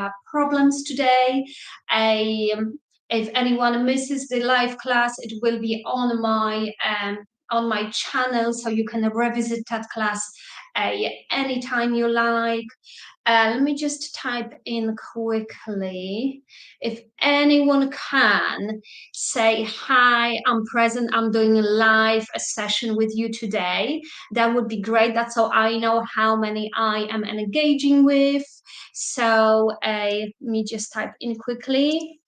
have problems today. If anyone misses the live class, it will be on my channel, so you can revisit that class anytime you like. Let me just type in quickly. If anyone can say, hi, I'm present, I'm doing a live session with you today, that would be great. That's so I know how many I am engaging with. So let me just type in quickly.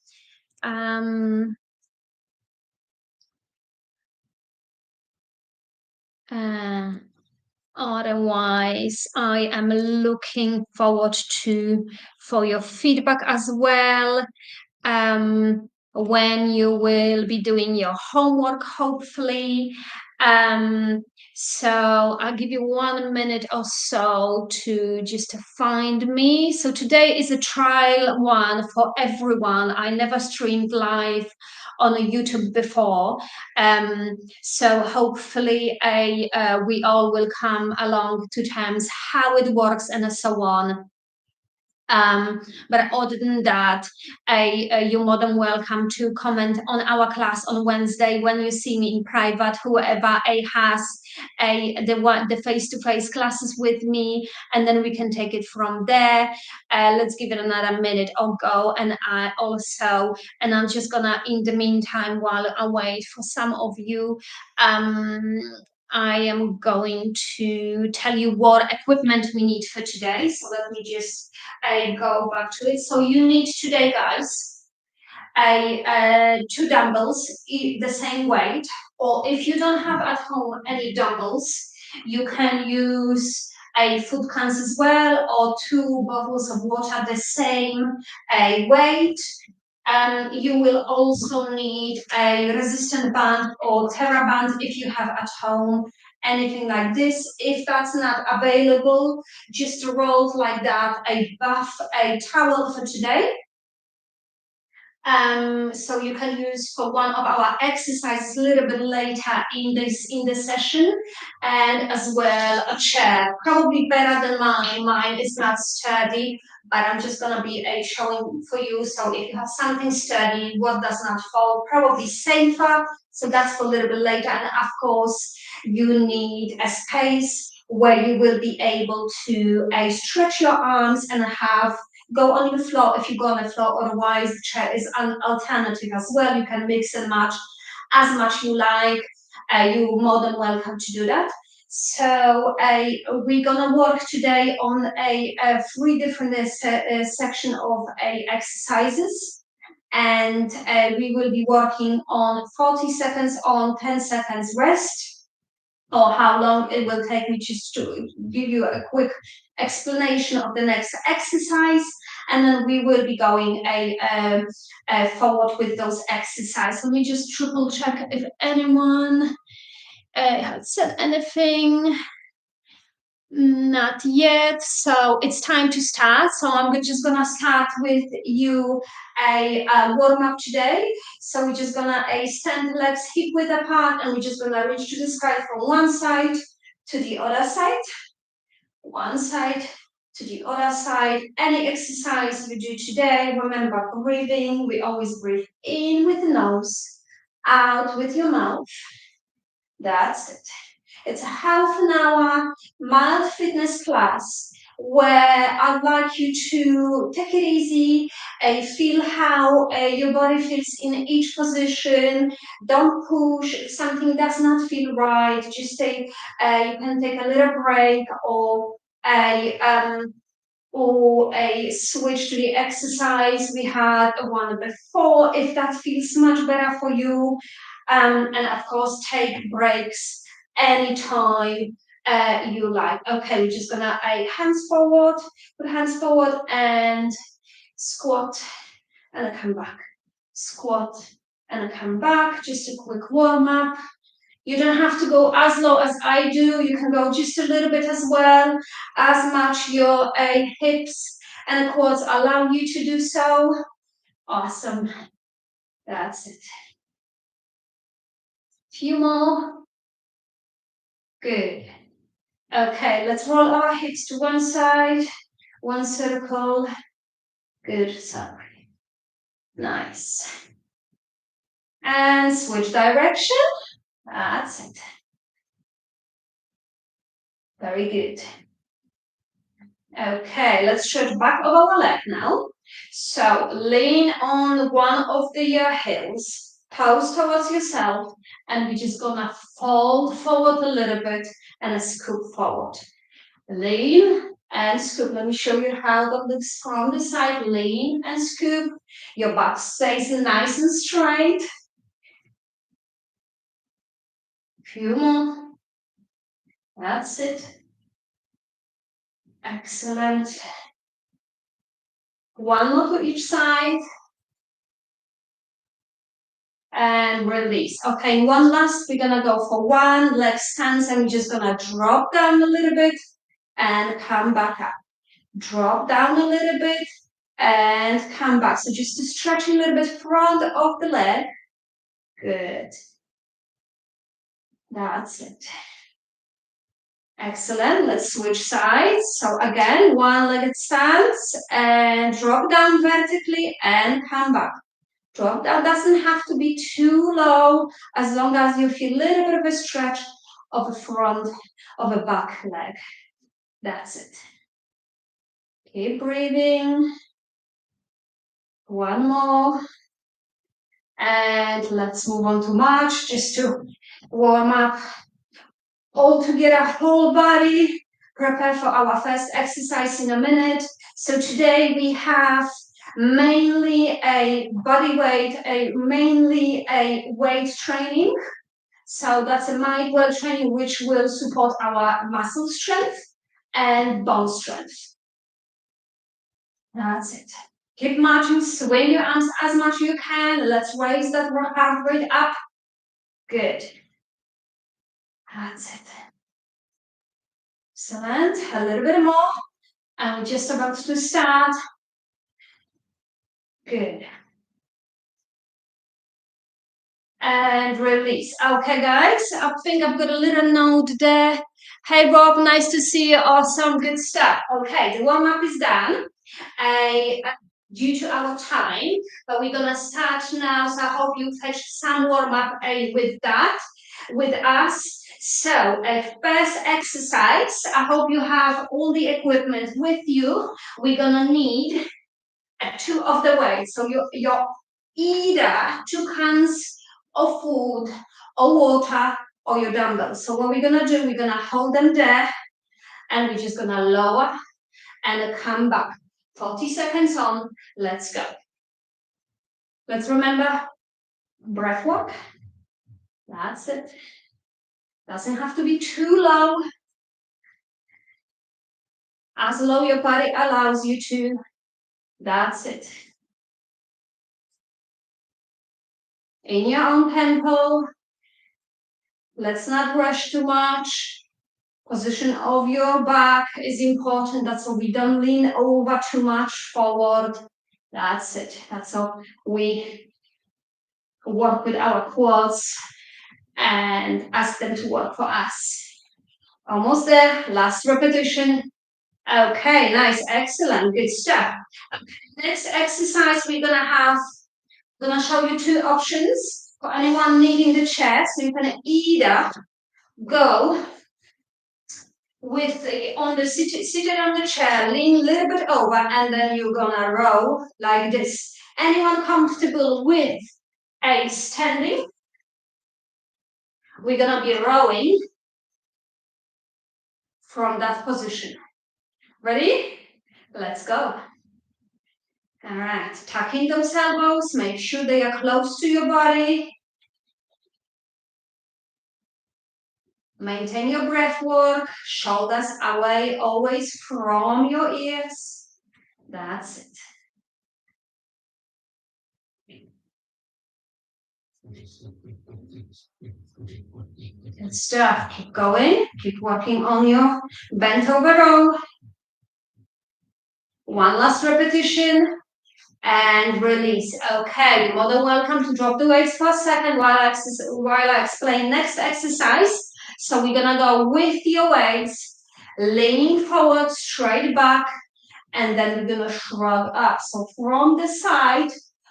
Otherwise, I am looking forward for your feedback as well. When you will be doing your homework, hopefully. So I'll give you 1 minute or so to just find me. So today is a trial one for everyone. I never streamed live on YouTube before. So hopefully we all will come along to terms how it works and so on. But other than that, you're more than welcome to comment on our class on Wednesday when you see me in private, whoever has the face-to-face classes with me, and then we can take it from there. Let's give it another minute or go. And I'm just gonna, in the meantime, while I wait for some of you, I am going to tell you what equipment we need for today. So let me just go back to it. So you need today, guys, two dumbbells, the same weight, or if you don't have at home any dumbbells, you can use a food cans as well, or 2 bottles of water, the same weight. You will also need a resistant band or TheraBand if you have at home anything like this. If that's not available, just roll like that a towel for today. So you can use for one of our exercises a little bit later in the session, and as well a chair, probably better than mine. Mine is not sturdy, but I'm just gonna be showing for you. So if you have something sturdy, what does not fall, probably safer. So that's for a little bit later, and of course you need a space where you will be able to stretch your arms and have go on the floor if you go on the floor. Otherwise, the chair is an alternative as well. You can mix and match as much you like. You're more than welcome to do that. So we're gonna work today on a 3 different section of exercises, and we will be working on 40 seconds on, 10 seconds rest, or how long it will take me just to give you a quick explanation of the next exercise, and then we will be going forward with those exercises. Let me just triple check if anyone has said anything. Not yet. So it's time to start. So I'm just gonna start with you a warm up today. So we're just gonna stand legs hip width apart, and we're just gonna reach to the sky from one side to the other side, one side to the other side. Any exercise you do today, remember breathing. We always breathe in with the nose, out with your mouth. That's it. It's a half an hour mild fitness class where I'd like you to take it easy, feel how your body feels in each position. Don't push. If something does not feel right, just take. You can take a little break, or a switch to the exercise we had one before if that feels much better for you. And of course, take breaks anytime you like. Okay, we're just gonna hands forward, put hands forward and squat and come back. Squat and come back. Just a quick warm up. You don't have to go as low as I do. You can go just a little bit as well, as much your hips and quads allow you to do so. Awesome. That's it. Few more. Good. Okay, let's roll our hips to one side, one circle, Good, so nice. And switch direction. That's it. Very good. Okay, let's stretch back of our leg now. So lean on one of the heels, toes towards yourself, and we're just gonna fold forward a little bit and scoop forward. Lean and scoop. Let me show you how that looks from the side. Lean and scoop. Your back stays nice and straight. Few more. That's it. Excellent. One more to each side. And release. Okay, one last, we're gonna go for one leg stance and we're just gonna drop down a little bit and come back up. Drop down a little bit and come back. So just to stretch a little bit front of the leg. Good. That's it. Excellent. Let's switch sides. So again, one-legged stance and drop down vertically and come back. Drop down doesn't have to be too low as long as you feel a little bit of a stretch of the front of a back leg. That's it. Keep breathing. One more. And let's move on to march just to warm up all together, whole body. Prepare for our first exercise in a minute. So today we have mainly a body weight, mainly a weight training. So that's a mild weight training which will support our muscle strength and bone strength. That's it. Keep marching, swing your arms as much as you can. Let's raise that heart rate up. Good. That's it. Excellent. A little bit more. And we're just about to start. Good. And release. Okay, guys, I think I've got a little note there. Hey, Rob, nice to see you. Awesome, good stuff. Okay, the warm-up is done. Due to our time, but we're gonna start now. So I hope you fetched some warm-up with that, with us. So first exercise, I hope you have all the equipment with you. We're gonna need two of the weights. So you're either 2 cans of food or water or your dumbbells. So what we're gonna do, we're gonna hold them there and we're just gonna lower and come back. 40 seconds on, let's go. Let's remember, breath work. That's it. Doesn't have to be too low. As low your body allows you to. That's it. In your own tempo. Let's not rush too much. Position of your back is important. That's so we don't lean over too much forward. That's it. That's how we work with our quads and ask them to work for us. Almost there. Last repetition. Okay, nice, excellent, good stuff. Next exercise we're gonna show you two options for anyone needing the chair. So you can either go with seated on the chair, lean a little bit over, and then you're gonna row like this. Anyone comfortable with a standing? We're gonna be rowing from that position. Ready? Let's go. All right, tuck in those elbows, make sure they are close to your body. Maintain your breath work, shoulders away always from your ears. That's it. Good stuff. Keep going. Keep working on your bent over row. One last repetition and release. Okay, you're more than welcome to drop the weights for a second while I explain next exercise. So we're gonna go with your weights, leaning forward, straight back, and then we're gonna shrug up. So from the side,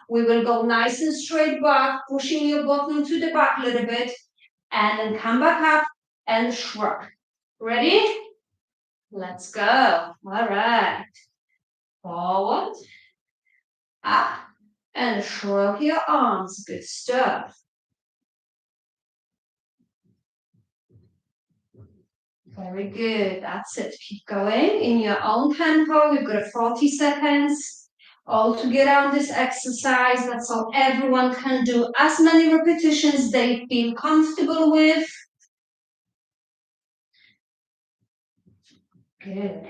we will go nice and straight back, pushing your bottom to the back a little bit, and then come back up and shrug. Ready? Let's go. All right. Forward, up, and shrug your arms. Good stuff. Very good. That's it. Keep going in your own tempo. We've got 40 seconds all together on this exercise. That's all everyone can do. As many repetitions they feel comfortable with. Good.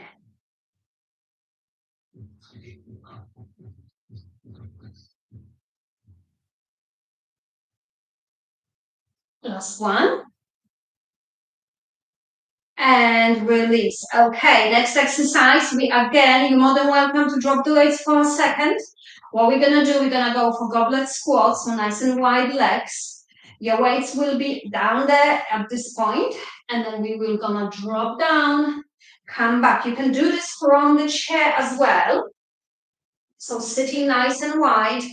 Last one. And release. Okay, next exercise. You're more than welcome to drop the weights for a second. What we're gonna do, we're gonna go for goblet squats, so nice and wide legs. Your weights will be down there at this point, and then we will gonna drop down, come back. You can do this from the chair as well. So sitting nice and wide,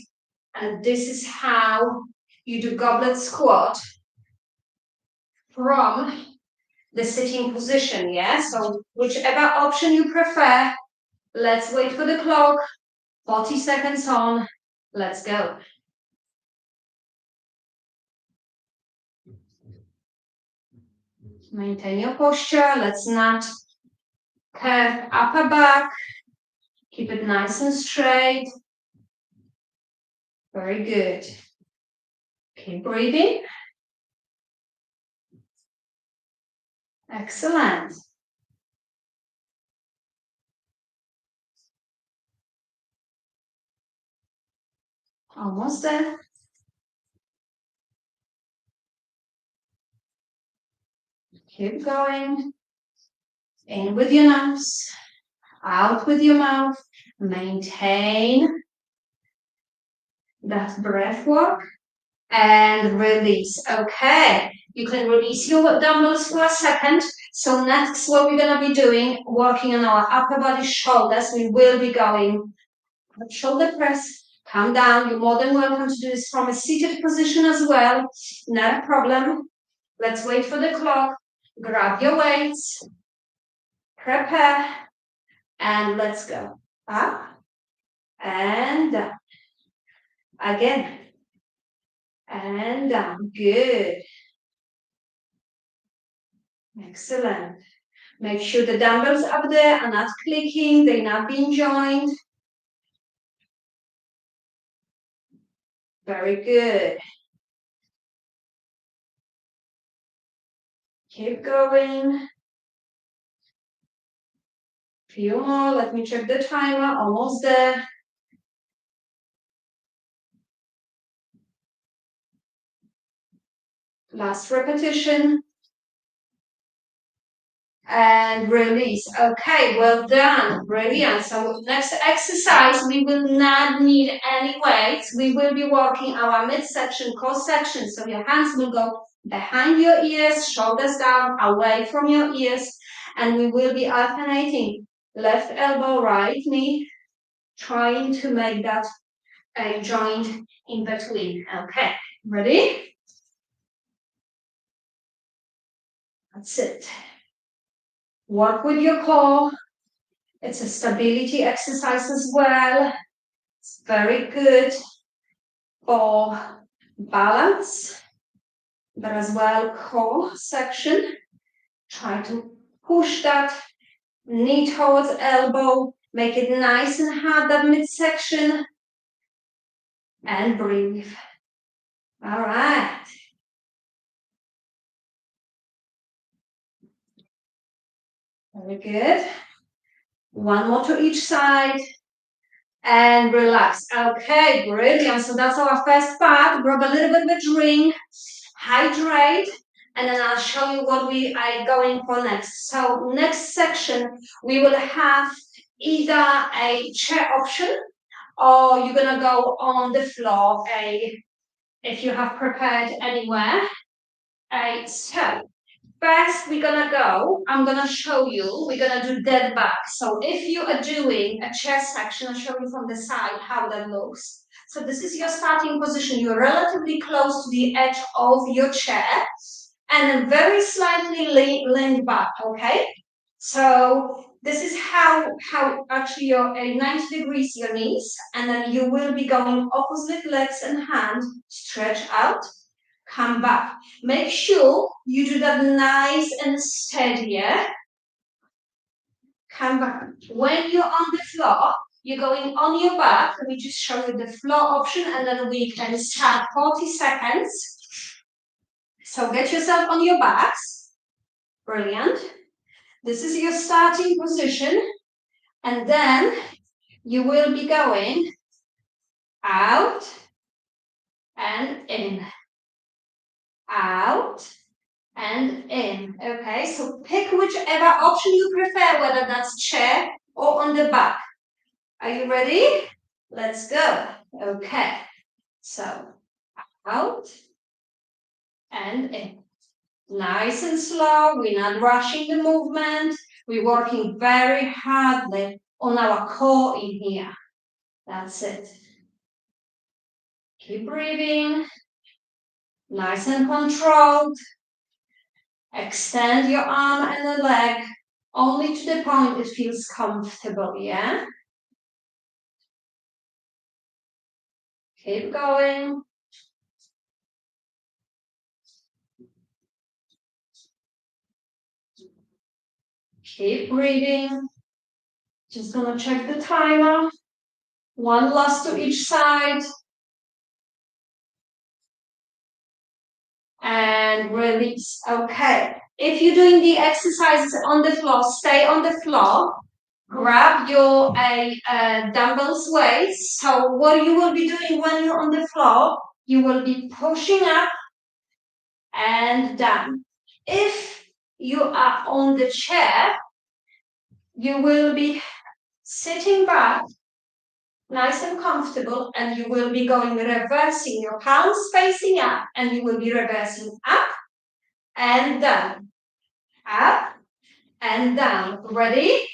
and this is how you do goblet squat from the sitting position, yeah? So whichever option you prefer, let's wait for the clock, 40 seconds on, let's go. Maintain your posture, let's not curve upper back, keep it nice and straight. Very good. Keep breathing. Excellent. Almost there. Keep going. In with your nose, out with your mouth. Maintain that breath work and release. Okay, you can release your dumbbells for a second. So next, what we're gonna be doing, working on our upper body shoulders, we will be going shoulder press, come down. You're more than welcome to do this from a seated position as well. Not a problem. Let's wait for the clock. Grab your weights, prepare, and let's go. Up and down. Again. And down. Good. Excellent. Make sure the dumbbells up there are not clicking, they're not being joined. Very good. Keep going. Few more. Let me check the timer. Almost there. Last repetition. And release. Okay, well done. Brilliant. So next exercise, we will not need any weights. We will be working our midsection, core section. So your hands will go behind your ears, shoulders down, away from your ears. And we will be alternating left elbow, right knee, trying to make that a joint in between. Okay, ready? That's it. Work with your core. It's a stability exercise as well. It's very good for balance, but as well core section. Try to push that knee towards elbow. Make it nice and hard, that midsection. And breathe. All right. Very good. One more to each side. And relax. Okay, brilliant. So that's our first part. Grab a little bit of a drink, hydrate, and then I'll show you what we are going for next. So next section, we will have either a chair option or you're gonna go on the floor, if you have prepared anywhere. So First, I'm gonna show you, we're gonna do dead back. So if you are doing a chest section, I'll show you from the side how that looks. So this is your starting position. You're relatively close to the edge of your chair and then very slightly lean back, okay? So this is how actually you're 90 degrees your knees, and then you will be going opposite legs and hand, stretch out, come back. Make sure you do that nice and steady, yeah? Come back. When you're on the floor, you're going on your back. Let me just show you the floor option, and then we can start 40 seconds. So get yourself on your backs. Brilliant. This is your starting position. And then you will be going out and in. Out and in. Okay, so pick whichever option you prefer, whether that's chair or on the back. Are you ready? Let's go. Okay, so out and in. Nice and slow. We're not rushing the movement. We're working very hardly on our core in here. That's it. Keep breathing. Nice and controlled. Extend your arm and the leg only to the point it feels comfortable, yeah? Keep going. Keep breathing. Just gonna check the timer. One last to each side. And release. Okay. If you're doing the exercises on the floor, stay on the floor. Grab your dumbbells weights. So what you will be doing when you're on the floor, you will be pushing up and down. If you are on the chair, you will be sitting back, nice and comfortable, and you will be going reversing your palms facing up, and you will be reversing up and down, up and down. Ready?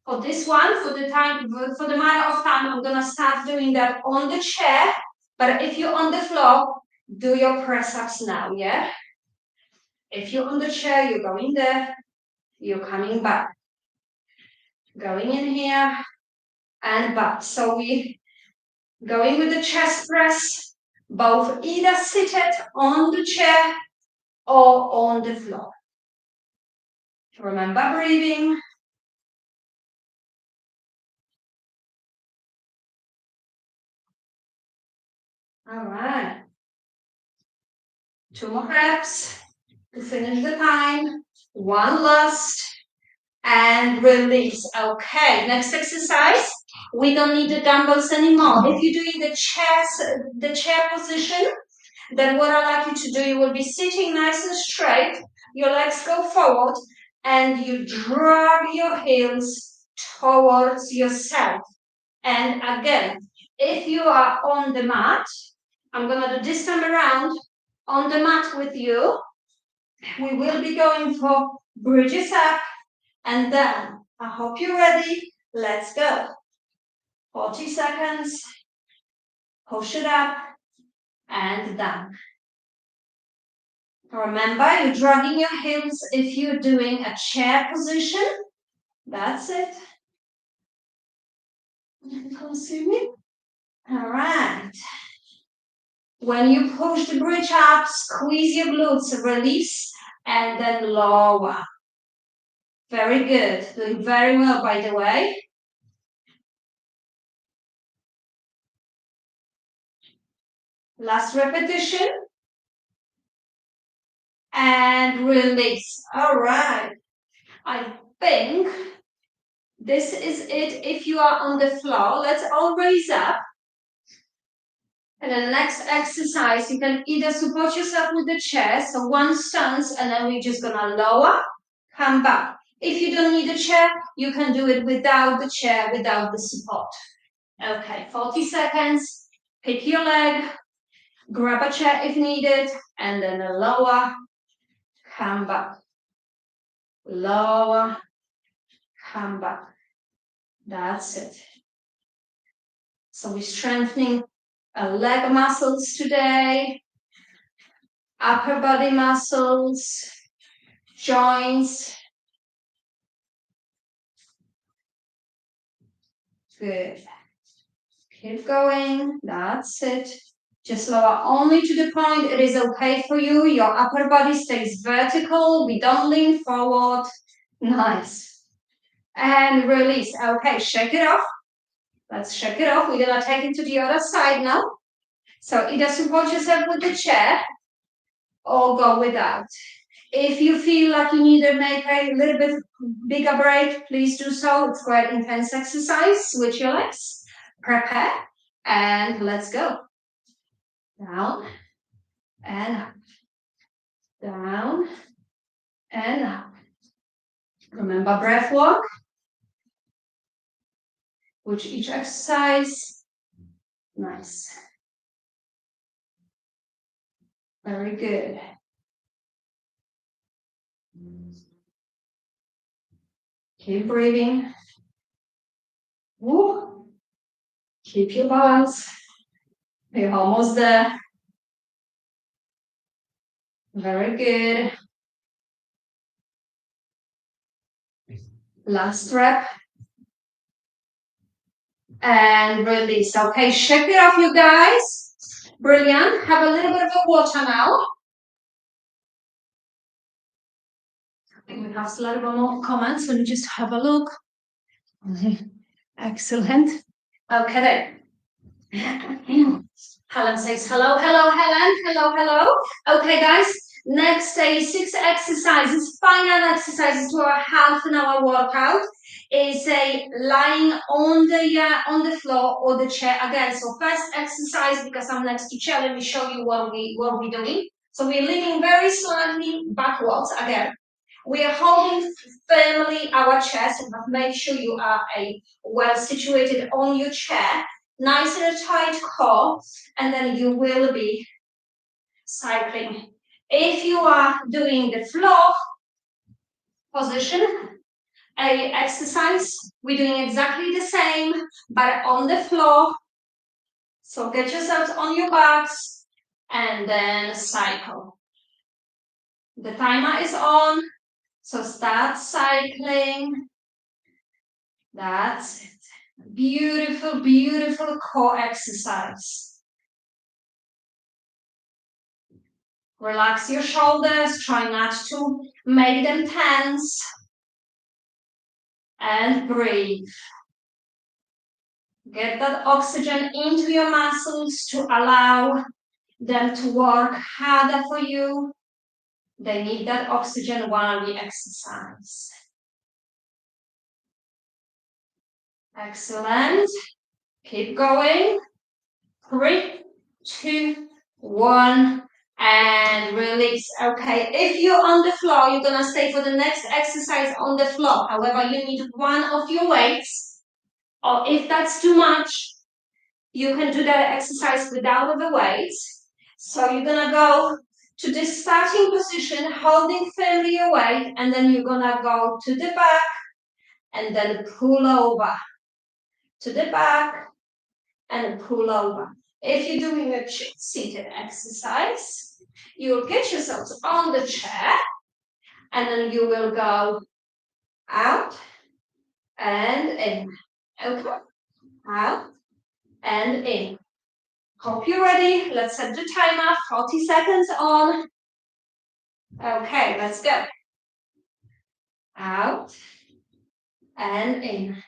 For this one, for the matter of time, I'm gonna start doing that on the chair. But if you're on the floor, do your press-ups now, yeah? If you're on the chair, you're going there, you're coming back. Going in here and back. So we going with the chest press, both either seated on the chair or on the floor. Remember breathing. All right. 2 more reps to finish the time. One last and release. Okay, next exercise. We don't need the dumbbells anymore. If you're doing the chair position, then what I like you to do, you will be sitting nice and straight. Your legs go forward and you drag your heels towards yourself. And again, if you are on the mat, I'm going to do this time around on the mat with you. We will be going for bridges up and down. I hope you're ready. Let's go. 40 seconds. Push it up and down. Remember, you're dragging your heels if you're doing a chair position. That's it. You can see me? All right. When you push the bridge up, squeeze your glutes, release, and then lower. Very good. Doing very well, by the way. Last repetition. And release. All right. I think this is it. If you are on the floor, let's all raise up. And then the next exercise, you can either support yourself with the chair, so one stance, and then we're just gonna lower, come back. If you don't need a chair, you can do it without the chair, without the support. Okay, 40 seconds. Pick your leg, grab a chair if needed, and then a lower, come back, lower, come back. That's it. So we're strengthening our leg muscles today, upper body muscles, joints. Good. Keep going. That's it. Just lower only to the point it is okay for you. Your upper body stays vertical. We don't lean forward. Nice. And release. Okay, shake it off. Let's shake it off. We're going to take it to the other side now. So either support yourself with the chair or go without. If you feel like you need to make a little bit bigger break, please do so. It's quite intense exercise. Switch your legs. Prepare. And let's go. Down and up. Down and up. Remember breath work with each exercise. Nice. Very good. Keep breathing. Woo. Keep your balance. We're almost there. Very good. Last rep. And release. Okay, shake it off, you guys. Brilliant. Have a little bit of a water now. I think we have a little bit more comments. Let me just have a look. Excellent. Okay then. Helen says hello, hello, Helen. Hello, hello. Okay, guys. Next day, 6 exercises, final exercises to our half an hour workout. Is a lying on the floor or the chair again. So first exercise, because I'm next to chair, let me show you what we're doing. So we're leaning very slightly backwards again. We are holding firmly our chest, but make sure you are well situated on your chair. Nice and tight core, and then you will be cycling. If you are doing the floor position, exercise, we're doing exactly the same, but on the floor. So get yourselves on your backs and then cycle. The timer is on, so start cycling. That's it. Beautiful, beautiful core exercise. Relax your shoulders, try not to make them tense. And breathe. Get that oxygen into your muscles to allow them to work harder for you. They need that oxygen while we exercise. Excellent. Keep going. 3, 2, 1, and release. Okay, if you're on the floor, you're gonna stay for the next exercise on the floor. However, you need one of your weights, or if that's too much, you can do that exercise without the weights. So you're gonna go to the starting position, holding firmly your weight, and then you're gonna go to the back, and then pull over. To the back, and pull over. If you're doing a seated exercise, you'll get yourselves on the chair, and then you will go out and in. Okay? Out and in. Hope you're ready. Let's set the timer. 40 seconds on. Okay, let's go. Out and in.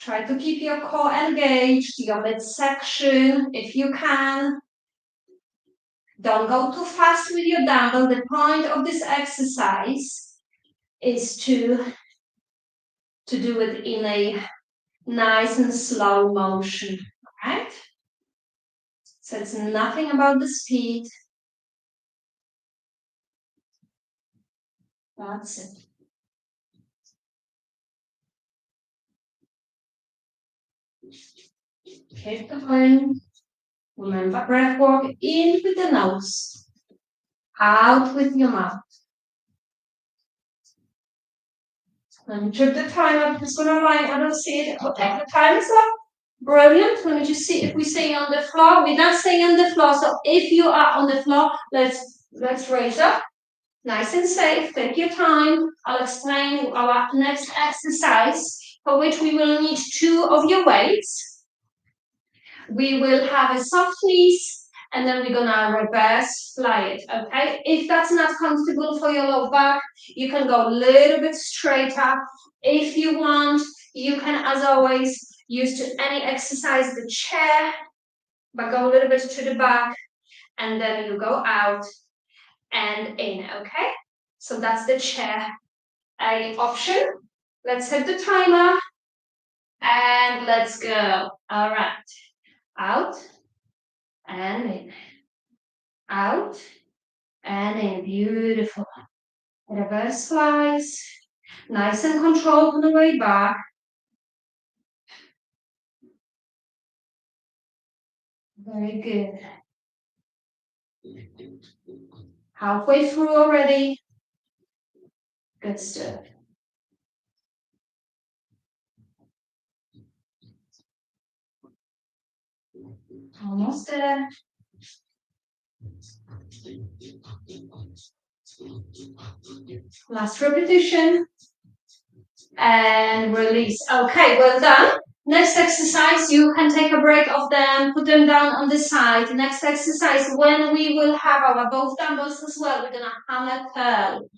Try to keep your core engaged, your midsection if you can. Don't go too fast with your dumbbell. The point of this exercise is to do it in a nice and slow motion, right? So it's nothing about the speed. That's it. Keep going. Remember breath work in with the nose. Out with your mouth. Let me check the timer. It's gonna line. I don't see it. Okay, the time is up. Brilliant. Let me just see if we stay on the floor. We're not staying on the floor. So if you are on the floor, let's raise up. Nice and safe. Take your time. I'll explain our next exercise, for which we will need 2 of your weights. We will have a soft knees, and then we're gonna reverse fly it, okay? If that's not comfortable for your low back, you can go a little bit straighter. If you want, you can, as always, use to any exercise the chair, but go a little bit to the back, and then you go out and in, okay? So that's the chair option. Let's set the timer, and let's go. All right, out and in. Out and in. Beautiful. Reverse flies. Nice and controlled on the way back. Very good. Halfway through already. Good stuff. Almost there. Last repetition. And release. Okay, well done. Next exercise, you can take a break of them, put them down on the side. Next exercise, when we will have our both dumbbells as well, we're gonna hammer curl.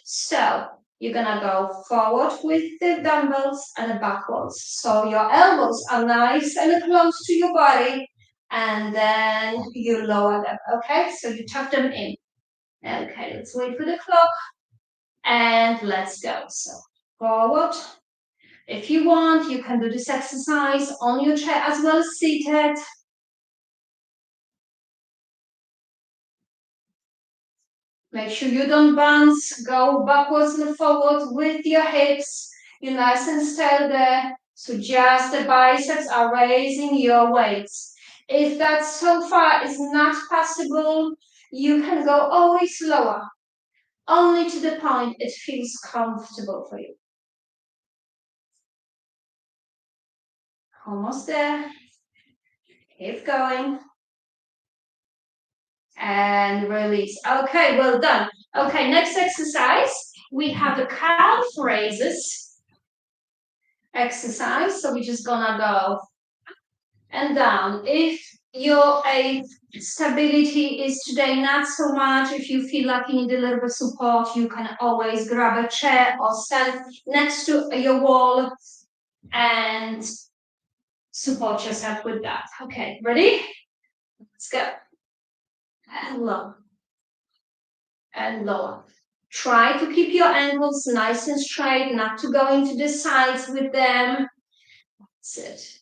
So you're gonna go forward with the dumbbells and backwards. So your elbows are nice and close to your body, and then you lower them, okay? So you tuck them in. Okay, let's wait for the clock, and let's go. So forward. If you want, you can do this exercise on your chair as well as seated. Make sure you don't bounce, go backwards and forwards with your hips. You're nice and still there. So just the biceps are raising your weights. If that so far is not possible, you can go always lower, only to the point it feels comfortable for you. Almost there. Keep going. And release. Okay, well done. Okay, next exercise. We have the calf raises exercise. So we're just gonna go and down. If your stability is today not so much, if you feel like you need a little bit of support, you can always grab a chair or stand next to your wall and support yourself with that. Okay, ready? Let's go. And lower. And lower. Try to keep your ankles nice and straight, not to go into the sides with them. That's it.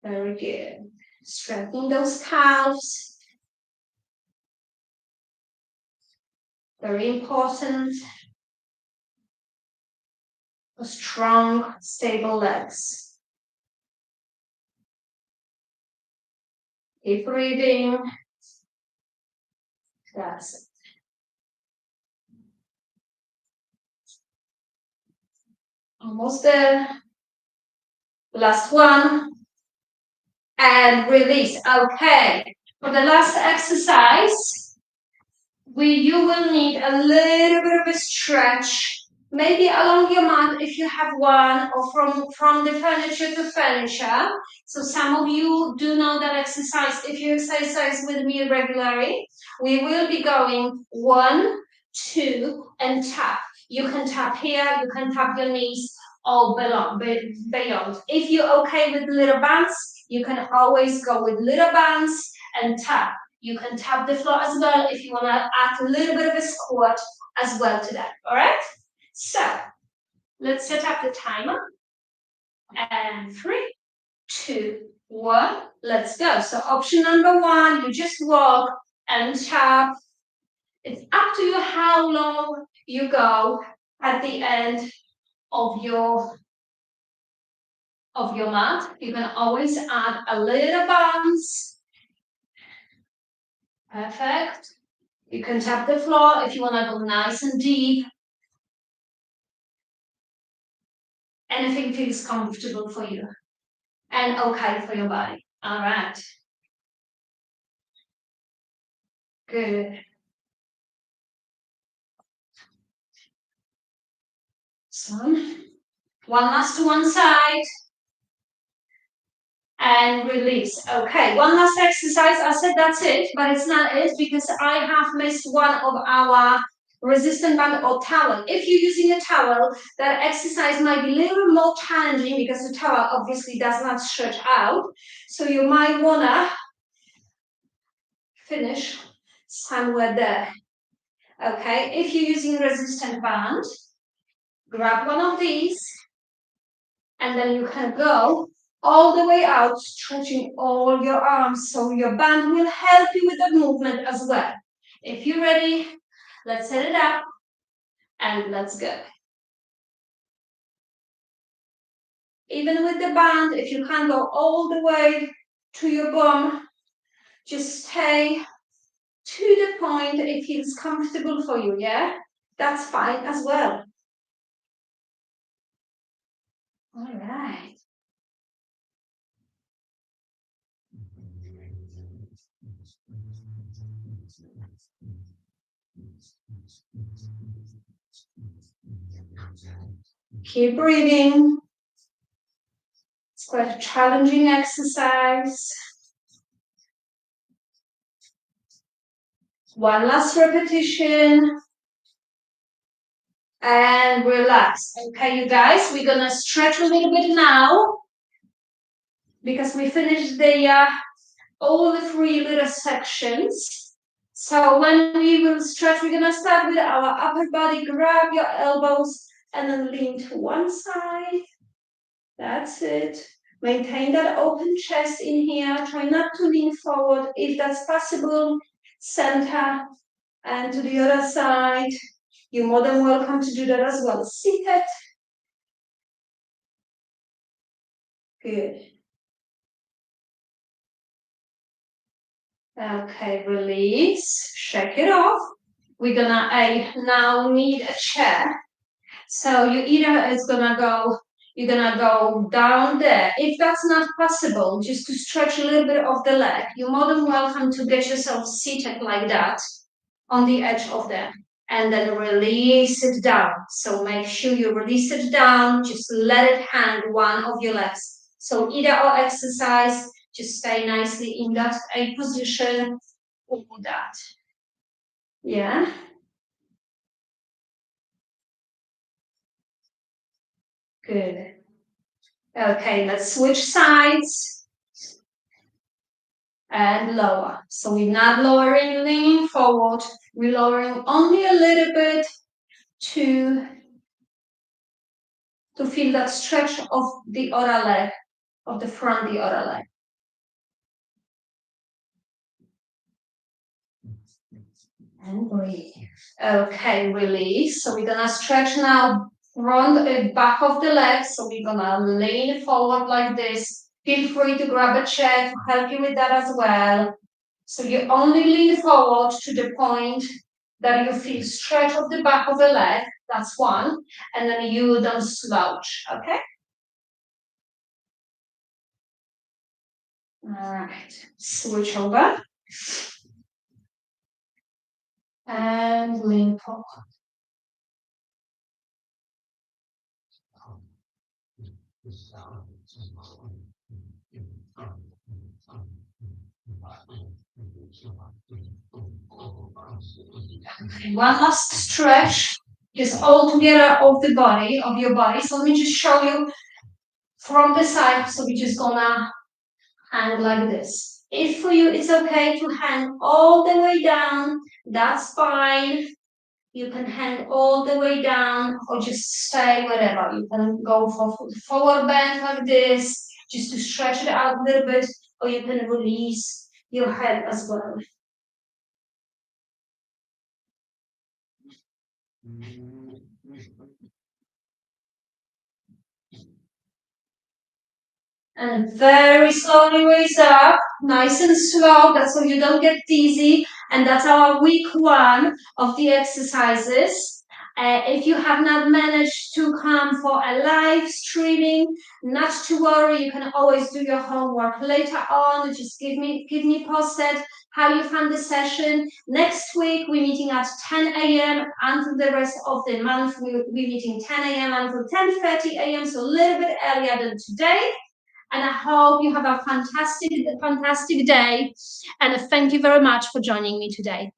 Very good. Strengthen those calves. Very important. Strong, stable legs. Keep breathing. That's it. Almost there. Last one. And release. Okay. For the last exercise, you will need a little bit of a stretch. Maybe along your mat if you have one, or from the furniture to furniture. So some of you do know that exercise. If you exercise with me regularly, we will be going 1, 2, and tap. You can tap here, you can tap your knees, all beyond. If you're okay with little bands, you can always go with little bands and tap. You can tap the floor as well if you want to add a little bit of a squat as well to that, all right? So let's set up the timer. And 3, 2, 1, let's go. So option number 1, you just walk and tap. It's up to you how long you go at the end of your mat. You can always add a little bounce. Perfect. You can tap the floor if you want to go nice and deep. Anything feels comfortable for you and okay for your body. All right. Good. So, one last to one side. And release. Okay, one last exercise. I said that's it, but it's not it because I have missed one of our resistant band or towel. If you're using a towel, that exercise might be a little more challenging because the towel obviously does not stretch out. So you might wanna finish somewhere there. Okay, if you're using resistant band, grab one of these and then you can go all the way out, stretching all your arms. So your band will help you with the movement as well. If you're ready, let's set it up and let's go. Even with the band, if you can't go all the way to your bum, just stay to the point it feels comfortable for you, yeah? That's fine as well. All right. Keep breathing. It's quite a challenging exercise. One last repetition. And relax. Okay, you guys, we're gonna stretch a little bit now because we finished the all the three little sections. So when we will stretch, we're gonna start with our upper body. Grab your elbows and then lean to one side. That's it. Maintain that open chest in here. Try not to lean forward if that's possible. Center and to the other side. You're more than welcome to do that as well. Seated. Good. Okay, release. Shake it off. We're gonna now need a chair. So you either you're gonna go down there. If that's not possible, just to stretch a little bit of the leg, you're more than welcome to get yourself seated like that on the edge of them. And then release it down. So make sure you release it down. Just let it hang one of your legs. So either or exercise, just stay nicely in that A position or that. Yeah. Good. Okay, let's switch sides and lower. So we're not lowering, leaning forward. We're lowering only a little bit to feel that stretch of the other leg, of the front, the other leg. And breathe. Okay, release. So we're gonna stretch now front and back of the legs. So we're gonna lean forward like this. Feel free to grab a chair to help you with that as well. So you only lean forward to the point that you feel stretch of the back of the leg. That's one. And then you don't slouch, okay? All right, switch over. And lean forward. One last stretch, just all together of the body, of your body. So let me just show you from the side. So we're just gonna hang like this. If for you it's okay to hang all the way down, that's fine. You can hang all the way down or just stay wherever. You can go for forward bend like this, just to stretch it out a little bit, or you can release your head as well. And very slowly raise up, nice and slow, that's so you don't get dizzy. And that's our week 1 of the exercises. If you have not managed to come for a live streaming, not to worry, you can always do your homework later on. Just give me posted how you found the session. Next week, we're meeting at 10 a.m. until the rest of the month. We'll be meeting 10 a.m. until 10:30 a.m., so a little bit earlier than today. And I hope you have a fantastic day. And thank you very much for joining me today.